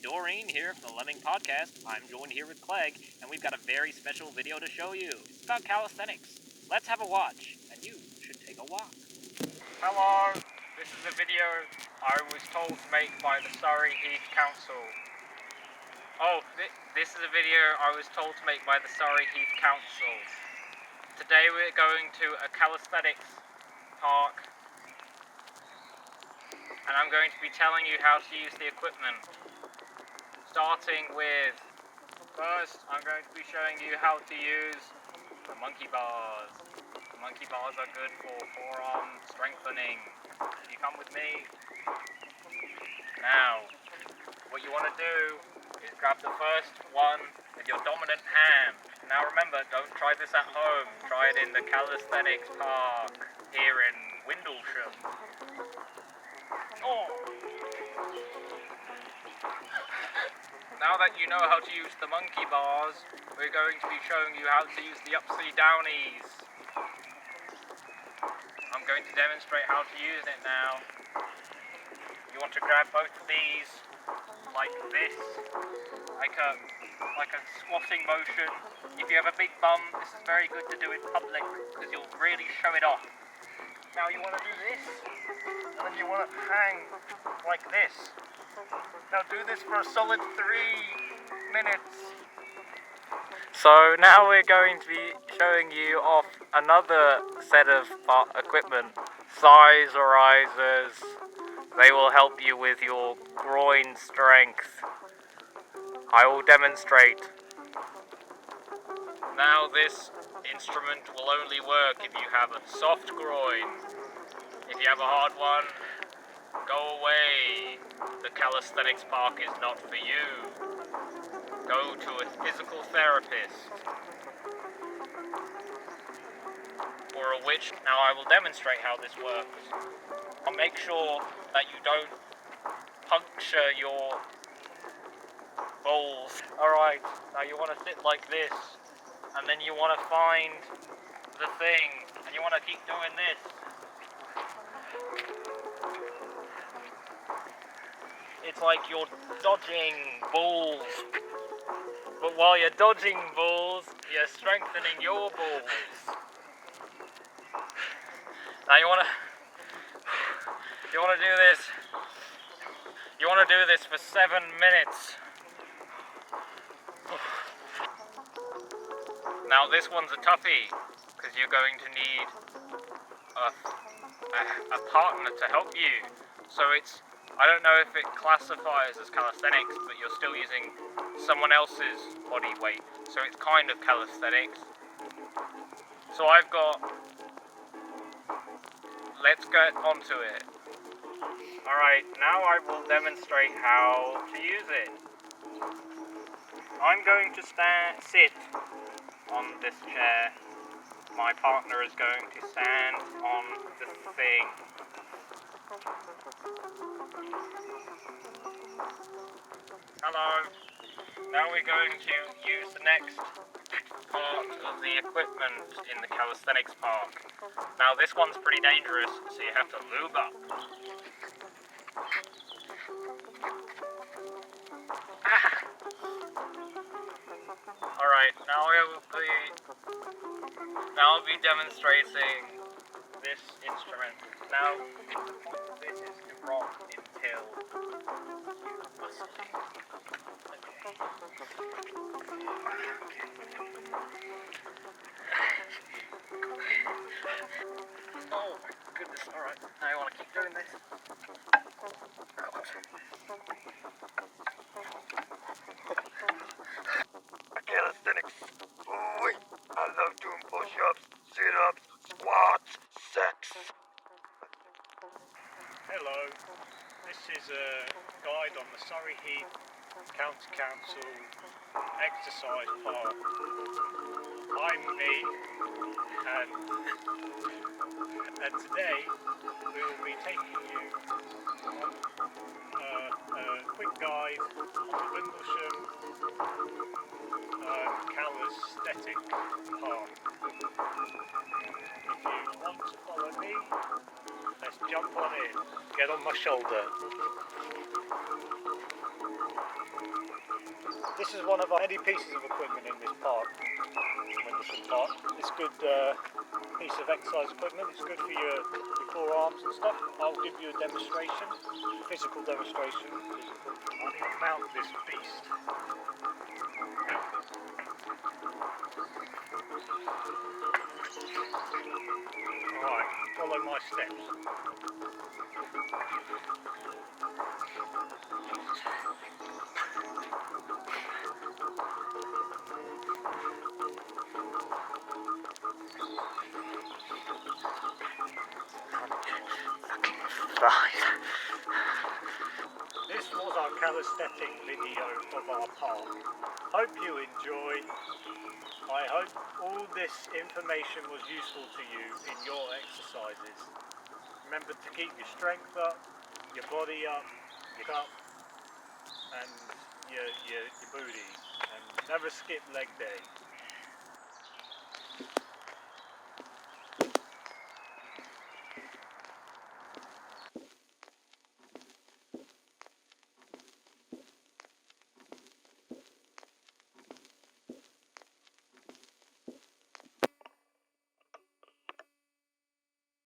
Doreen here from the Lemming Podcast. I'm joined here with Clegg, and we've got a very special video to show you. It's about calisthenics. Let's have a watch, and you should take a walk. Hello, this is a video I was told to make by the Surrey Heath Council. This is a video I was told to make by the Surrey Heath Council. Today we're going to a calisthenics park, and I'm going to be telling you how to use the equipment. Starting with, first I'm going to be showing you how to use the monkey bars. The monkey bars are good for forearm strengthening. You come with me. Now, what you want to do is grab the first one with your dominant hand. Now remember, don't try this at home. Try it in the Calisthenics Park here in Windlesham. Now that you know how to use the monkey bars, we're going to be showing you how to use the upsy downies. I'm going to demonstrate how to use it now. You want to grab both of these like this, like a squatting motion. If you have a big bum, this is very good to do in public because you'll really show it off. Now you want to do this, and then you want to hang like this. Now do this for a solid 3 minutes. So now we're going to be showing you off another set of equipment. Size risers. They will help you with your groin strength. I will demonstrate. Now this instrument will only work if you have a soft groin. If you have a hard one, go away. The Calisthenics Park is not for you. Go to a physical therapist. Or a witch. Now I will demonstrate how this works. I'll make sure that you don't puncture your balls. Alright, now you want to sit like this. And then you want to find the thing. And you want to keep doing this. It's like you're dodging balls. But while you're dodging balls, you're strengthening your balls. Now you want to do this. You want to do this for 7 minutes. Now this one's a toughie because you're going to need a partner to help you. So I don't know if it classifies as calisthenics, but you're still using someone else's body weight. So it's kind of calisthenics. So let's get onto it. Alright, now I will demonstrate how to use it. I'm going to sit on this chair. My partner is going to stand on this thing. Hello. Now we're going to use the next part of the equipment in the Calisthenics Park. Now this one's pretty dangerous, so you have to lube up. Alright, now I'll be demonstrating this instrument. Now, the point of this is to rock until you muscle it. Oh my goodness, alright. Now you want to keep doing this. Calisthenics. Ooh, I love doing push-ups, sit-ups, squats, sex. Hello, this is a guide on the Surrey Heath County Council exercise park. I'm me, and today we will be taking you on a quick guide on the Windlesham Calisthenics Park. If you want to follow me, let's jump on in. Get on my shoulder. This is one of our many pieces of equipment in this park, Windlesham Park. It's good piece of exercise equipment. It's good for your forearms and stuff. I'll give you a demonstration, physical demonstration. I can mount this beast. Alright, follow my steps. This was our calisthenic video of our park. Hope you enjoy. I hope all this information was useful to you in your exercises. Remember to keep your strength up, your body up, your cup, and your booty. And never skip leg day.